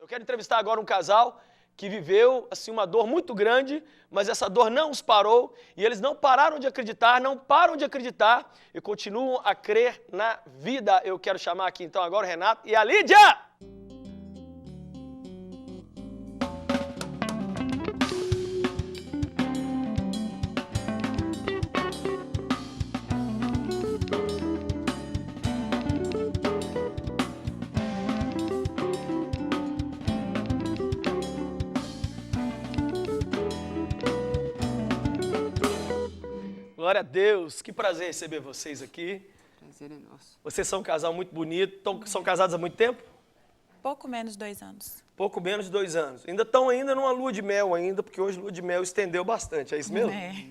Eu quero entrevistar agora um casal que viveu assim uma dor muito grande, mas essa dor não os parou e eles não pararam de acreditar, não param de acreditar e continuam a crer na vida. Eu quero chamar aqui então agora o Renato e a Lídia! Glória a Deus, que prazer receber vocês aqui. Prazer é nosso. Vocês são um casal muito bonito, são casados há muito tempo? Pouco menos de 2 anos. Pouco menos de 2 anos. Ainda estão numa lua de mel ainda, porque hoje lua de mel estendeu bastante, é isso mesmo? É,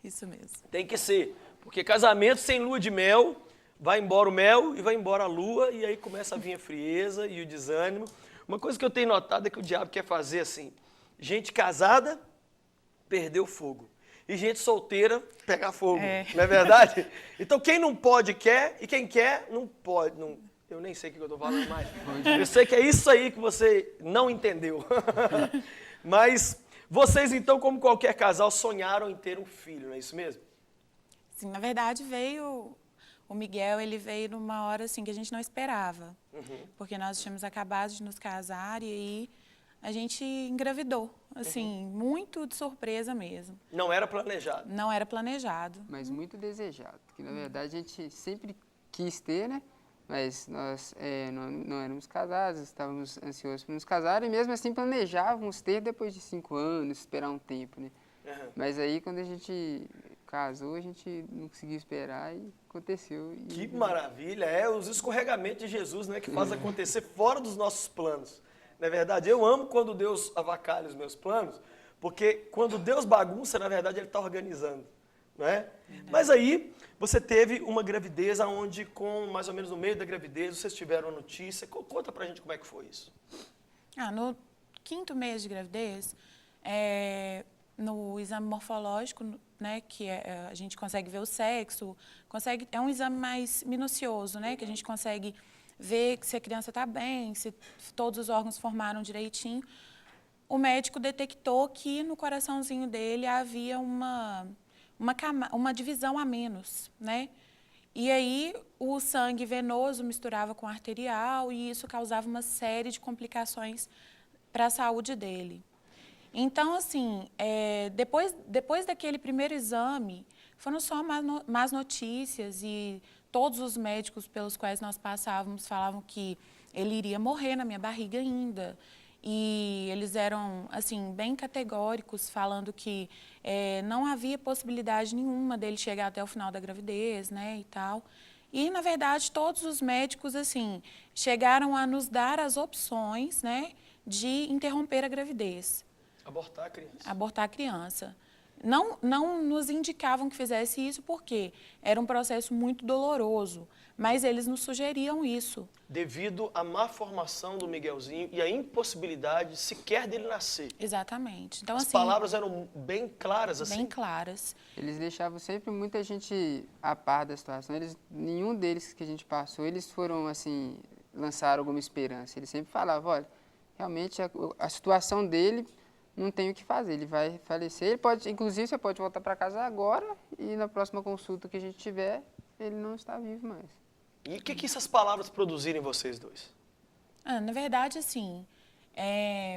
isso mesmo. Tem que ser, porque casamento sem lua de mel, vai embora o mel e vai embora a lua, e aí começa a vir a frieza e o desânimo. Uma coisa que eu tenho notado é que o diabo quer fazer assim, gente casada, perdeu o fogo. E gente solteira, pegar fogo, não é verdade? Então quem não pode quer, e quem quer não pode. Não, eu nem sei o que eu estou falando mais. Eu sei que é isso aí que você não entendeu. Mas vocês então, como qualquer casal, sonharam em ter um filho, não é isso mesmo? Sim, na verdade o Miguel, ele veio numa hora assim que a gente não esperava. Porque nós tínhamos acabado de nos casar e aí a gente engravidou, assim, muito de surpresa mesmo. Não era planejado? Não era planejado. Mas muito desejado, que na verdade a gente sempre quis ter, né? Mas nós não éramos casados, estávamos ansiosos por nos casar e mesmo assim planejávamos ter depois de 5 anos, esperar um tempo, né? Mas aí quando a gente casou, a gente não conseguiu esperar e aconteceu. Que maravilha, os escorregamentos de Jesus, né, que faz acontecer fora dos nossos planos. Não é verdade? Eu amo quando Deus avacalha os meus planos, porque quando Deus bagunça, na verdade, Ele está organizando. Não é? Mas aí, você teve uma gravidez onde, mais ou menos no meio da gravidez, vocês tiveram a notícia. Conta pra gente como é que foi isso. No 5º mês de gravidez, no exame morfológico, né, que a gente consegue ver o sexo, é um exame mais minucioso, né, que a gente consegue ver se a criança está bem, se todos os órgãos formaram direitinho. O médico detectou que no coraçãozinho dele havia uma divisão a menos, né? E aí o sangue venoso misturava com arterial e isso causava uma série de complicações para a saúde dele. Então, assim, depois daquele primeiro exame, foram só más notícias e todos os médicos pelos quais nós passávamos falavam que ele iria morrer na minha barriga ainda. E eles eram, assim, bem categóricos, falando que não havia possibilidade nenhuma dele chegar até o final da gravidez, né, e tal. E, na verdade, todos os médicos, assim, chegaram a nos dar as opções, né, de interromper a gravidez. Abortar a criança. Abortar a criança. Não nos indicavam que fizesse isso porque era um processo muito doloroso, mas eles nos sugeriam isso. Devido à má formação do Miguelzinho e à impossibilidade sequer dele nascer. Exatamente. Então, As assim, palavras eram bem claras, assim? bem claras. Eles deixavam sempre muita gente a par da situação. Nenhum deles que a gente passou, eles foram, assim, lançaram alguma esperança. Eles sempre falavam, olha, realmente a situação dele não tem o que fazer, ele vai falecer. Ele pode, inclusive, você pode voltar para casa agora e na próxima consulta que a gente tiver, ele não está vivo mais. E o que essas palavras produziram em vocês dois? Na verdade, assim,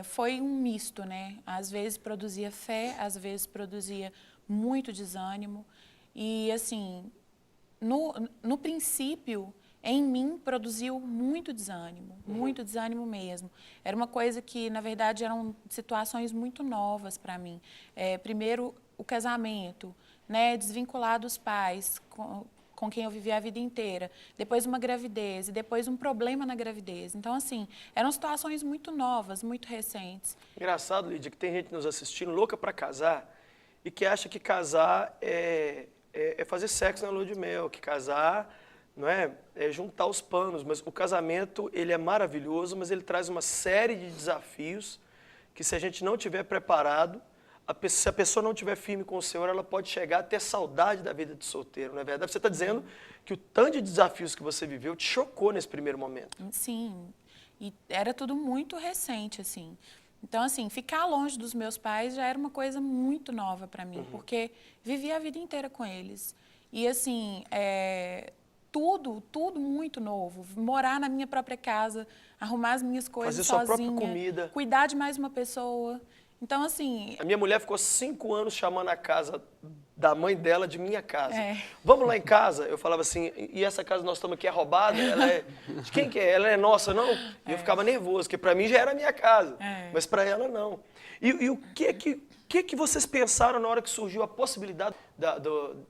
foi um misto, né? Às vezes produzia fé, às vezes produzia muito desânimo. E, assim, no princípio, em mim produziu muito desânimo mesmo. Era uma coisa que, na verdade, eram situações muito novas para mim. Primeiro, o casamento, né? Desvincular dos pais, com quem eu vivi a vida inteira, depois uma gravidez e depois um problema na gravidez. Então, assim, eram situações muito novas, muito recentes. Engraçado, Lídia, que tem gente nos assistindo louca para casar e que acha que casar é fazer sexo na lua de mel, que casar não é juntar os panos, mas o casamento ele é maravilhoso, mas ele traz uma série de desafios que se a gente não tiver preparado, se a pessoa não estiver firme com o Senhor, ela pode chegar a ter saudade da vida de solteiro, não é verdade? Você está dizendo que o tanto de desafios que você viveu te chocou nesse primeiro momento. Sim. E era tudo muito recente, assim. Então, assim, ficar longe dos meus pais já era uma coisa muito nova para mim, porque vivi a vida inteira com eles. E, assim, tudo muito novo. Morar na minha própria casa, arrumar as minhas coisas Fazer sua própria sozinha, comida. cuidar de mais uma pessoa. Então, assim, A minha mulher ficou 5 anos chamando a casa da mãe dela de minha casa. É. Vamos lá em casa? Eu falava assim, e essa casa nós estamos aqui é roubada? Ela é... De quem que é? Ela é nossa, não? E eu ficava nervoso, porque para mim já era a minha casa, mas para ela não. E o que vocês pensaram na hora que surgiu a possibilidade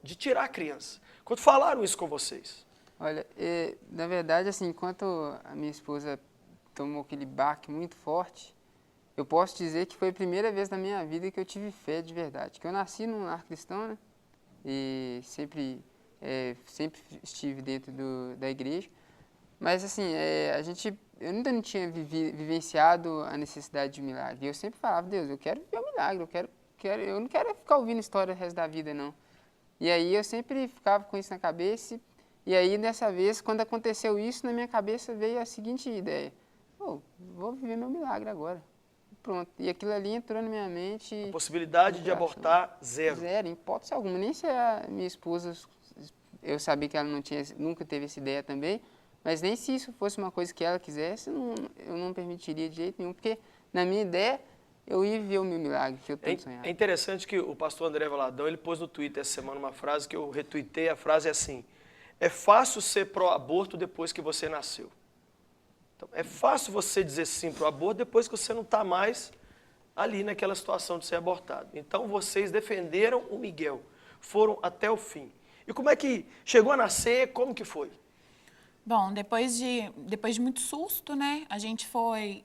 de tirar a criança? Quando falaram isso com vocês? Olha, na verdade, assim, enquanto a minha esposa tomou aquele baque muito forte, eu posso dizer que foi a primeira vez na minha vida que eu tive fé de verdade. Que eu nasci num lar cristão, né? E sempre estive dentro da igreja. Mas, assim, eu ainda não tinha vivenciado a necessidade de um milagre. E eu sempre falava, Deus, eu quero ver um milagre, eu não quero ficar ouvindo história o resto da vida, não. E aí eu sempre ficava com isso na cabeça. E aí, dessa vez, quando aconteceu isso, na minha cabeça veio a seguinte ideia. Vou viver meu milagre agora. Pronto. E aquilo ali entrou na minha mente. A possibilidade de abortar, zero. Zero, em hipótese alguma. Nem se a minha esposa, eu sabia que ela nunca teve essa ideia também, mas nem se isso fosse uma coisa que ela quisesse, eu não permitiria de jeito nenhum, porque na minha ideia, eu ia viver o meu milagre que eu tanto sonhava. É interessante que o pastor André Valadão, ele pôs no Twitter essa semana uma frase que eu retuitei, a frase é assim, é fácil ser pró-aborto depois que você nasceu. Então, é fácil você dizer sim para o aborto depois que você não está mais ali naquela situação de ser abortado. Então, vocês defenderam o Miguel, foram até o fim. E como é que chegou a nascer, como que foi? bom, depois de muito susto, né, a gente foi,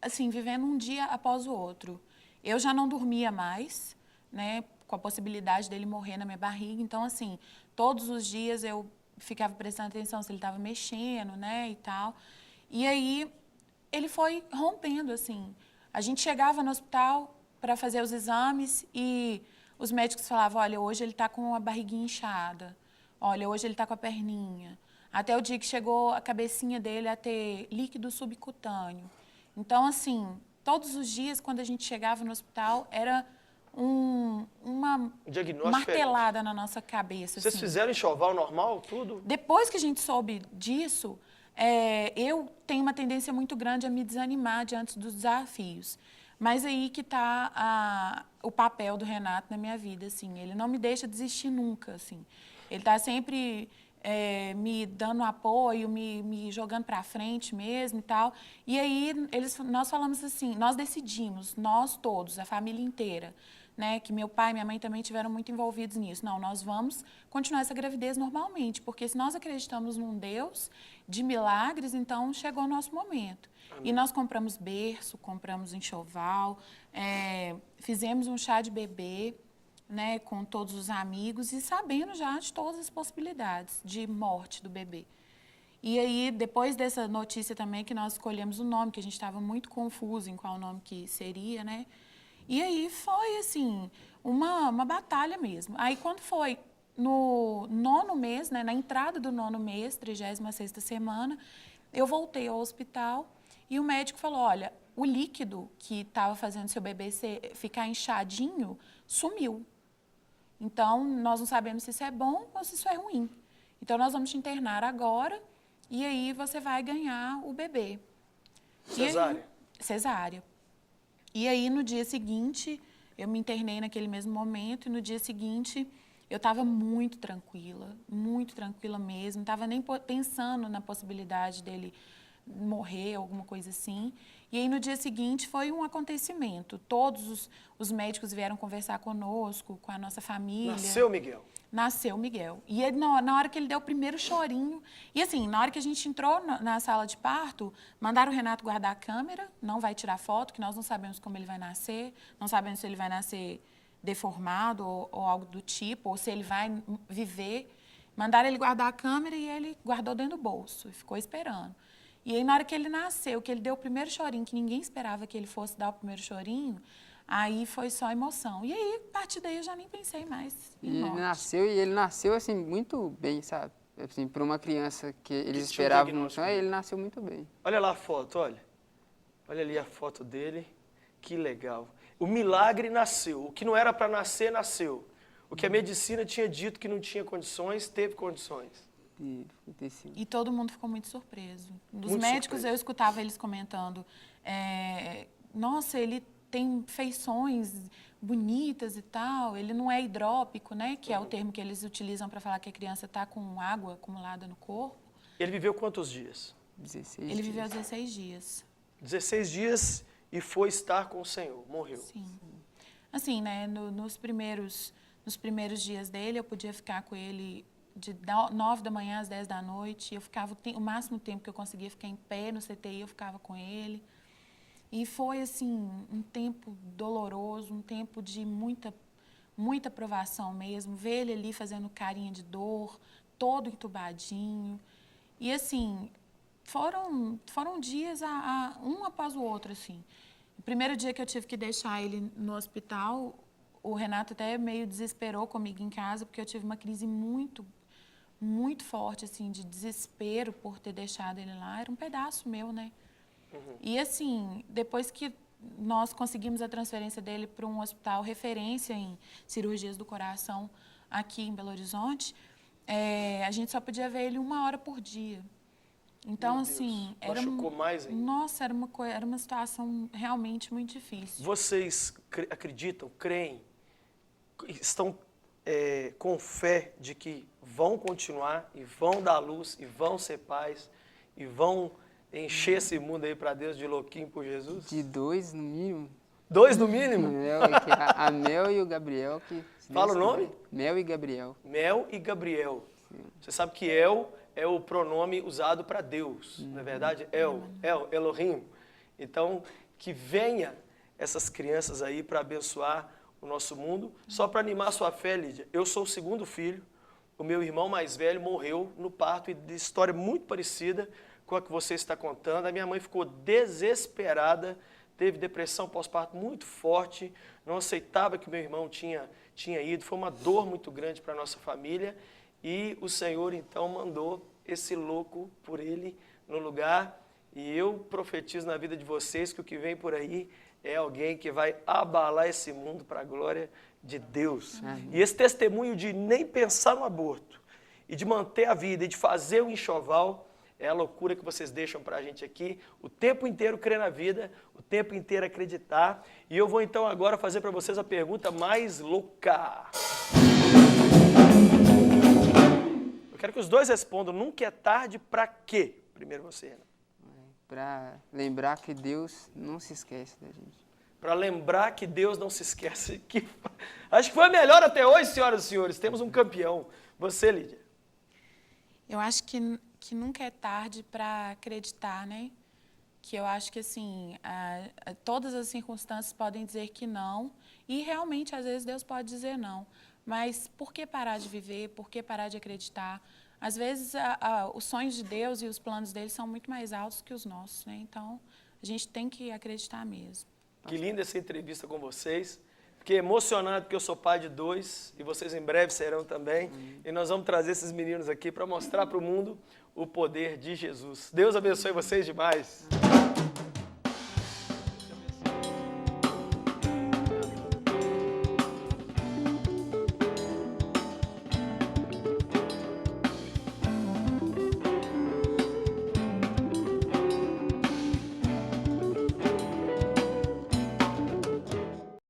assim, vivendo um dia após o outro. Eu já não dormia mais, né, com a possibilidade dele morrer na minha barriga. Então, assim, todos os dias eu ficava prestando atenção se ele estava mexendo, né, e tal. E aí, ele foi rompendo, assim. A gente chegava no hospital para fazer os exames e os médicos falavam, olha, hoje ele está com a barriguinha inchada, olha, hoje ele está com a perninha. Até o dia que chegou a cabecinha dele a ter líquido subcutâneo. Então, assim, todos os dias, quando a gente chegava no hospital, era uma martelada na nossa cabeça. Vocês fizeram enxoval normal, tudo? Depois que a gente soube disso, eu tenho uma tendência muito grande a me desanimar diante dos desafios. Mas aí que está o papel do Renato na minha vida, assim. Ele não me deixa desistir nunca, assim. Ele está sempre me dando apoio, me jogando para frente mesmo e tal. E aí nós falamos assim, nós decidimos, nós todos, a família inteira, né, que meu pai e minha mãe também tiveram muito envolvidos nisso. Não, nós vamos continuar essa gravidez normalmente, porque se nós acreditamos num Deus de milagres, então chegou o nosso momento. Amém. E nós compramos berço, compramos enxoval, fizemos um chá de bebê, né, com todos os amigos e sabendo já de todas as possibilidades de morte do bebê. E aí, depois dessa notícia também, que nós escolhemos o nome, que a gente estava muito confuso em qual nome que seria, né? E aí foi, assim, uma batalha mesmo. Aí, quando foi no 9º mês, né, na entrada do 9º mês, 36ª semana, eu voltei ao hospital e o médico falou, olha, o líquido que estava fazendo seu bebê ficar inchadinho sumiu. Então, nós não sabemos se isso é bom ou se isso é ruim. Então, nós vamos te internar agora e aí você vai ganhar o bebê. Cesárea? Cesárea. E aí, no dia seguinte, eu me internei naquele mesmo momento e no dia seguinte eu estava muito tranquila mesmo. Não estava nem pensando na possibilidade dele morrer, alguma coisa assim. E aí, no dia seguinte, foi um acontecimento. Todos os médicos vieram conversar conosco, com a nossa família. Nasceu Miguel? Nasceu Miguel. E ele, na hora que ele deu o primeiro chorinho... E assim, na hora que a gente entrou na sala de parto, mandaram o Renato guardar a câmera, não vai tirar foto, que nós não sabemos como ele vai nascer, não sabemos se ele vai nascer deformado ou algo do tipo, ou se ele vai viver. Mandaram ele guardar a câmera e ele guardou dentro do bolso e ficou esperando. E aí, na hora que ele nasceu, que ele deu o primeiro chorinho, que ninguém esperava que ele fosse dar o primeiro chorinho, aí foi só emoção. E aí, a partir daí, eu já nem pensei mais em morte. Ele nasceu assim, muito bem, sabe? assim, para uma criança que eles tinha um esperavam, diagnóstico. ele nasceu muito bem. Olha lá a foto, olha. Olha ali a foto dele. Que legal. O milagre nasceu. O que não era para nascer, nasceu. O que a medicina tinha dito que não tinha condições, teve condições. E todo mundo ficou muito surpreso. Dos Muito médicos, surpreso. eu escutava eles comentando, nossa, ele tem feições bonitas e tal, ele não é hidrópico, né? Que é o termo que eles utilizam para falar que a criança está com água acumulada no corpo. Ele viveu quantos dias? 16 Ele viveu dias. 16 dias. 16 dias e foi estar com o Senhor. Morreu. Sim. Assim, né, nos primeiros dias dele, eu podia ficar com ele de 9 da manhã às 10 da noite. Eu ficava o máximo tempo que eu conseguia ficar em pé no CTI, eu ficava com ele. E foi, assim, um tempo doloroso, um tempo de muita provação mesmo. Ver ele ali fazendo carinha de dor, todo entubadinho. E, assim, foram dias um após o outro, assim. O primeiro dia que eu tive que deixar ele no hospital, o Renato até meio desesperou comigo em casa, porque eu tive uma crise muito forte, assim, de desespero por ter deixado ele lá. Era um pedaço meu, né? E, assim, depois que nós conseguimos a transferência dele para um hospital referência em cirurgias do coração aqui em Belo Horizonte, a gente só podia ver ele 1 hora por dia. Então, Meu Deus, assim, machucou mais ainda. Nossa, era uma situação realmente muito difícil. Vocês acreditam, creem, estão com fé de que vão continuar e vão dar luz e vão ser pais e vão encher esse mundo aí para Deus de louquinho por Jesus? De 2 no mínimo. 2 no mínimo? A Mel e o Gabriel. Fala o nome? Mel e Gabriel. Mel e Gabriel. Você sabe que El é o pronome usado para Deus, não é verdade? Elohim. Então, que venha essas crianças aí para abençoar o nosso mundo. Só para animar a sua fé, Lídia, eu sou o 2º filho, o meu irmão mais velho morreu no parto, e de história muito parecida com a que você está contando. A minha mãe ficou desesperada, teve depressão pós-parto muito forte, não aceitava que meu irmão tinha ido, foi uma dor muito grande para a nossa família, e o Senhor então mandou esse louco por ele no lugar, e eu profetizo na vida de vocês que o que vem por aí é alguém que vai abalar esse mundo para a glória de Deus. E esse testemunho de nem pensar no aborto, e de manter a vida, e de fazer o enxoval, é a loucura que vocês deixam para a gente aqui, o tempo inteiro crer na vida, o tempo inteiro acreditar. E eu vou então agora fazer para vocês a pergunta mais louca. Eu quero que os dois respondam, nunca é tarde para quê? Primeiro você, Renan. Para lembrar que Deus não se esquece da gente. Para lembrar que Deus não se esquece. Acho que foi a melhor até hoje, senhoras e senhores. Temos um campeão. Você, Lídia. Eu acho que nunca é tarde para acreditar, né? Que eu acho que, assim, todas as circunstâncias podem dizer que não, e realmente, às vezes, Deus pode dizer não. Mas por que parar de viver? Por que parar de acreditar? Às vezes, os sonhos de Deus e os planos dele são muito mais altos que os nossos, né? Então, a gente tem que acreditar mesmo. Que linda essa entrevista com vocês. Fiquei emocionado porque eu sou pai de 2 e vocês em breve serão também. E nós vamos trazer esses meninos aqui para mostrar para o mundo o poder de Jesus. Deus abençoe vocês demais.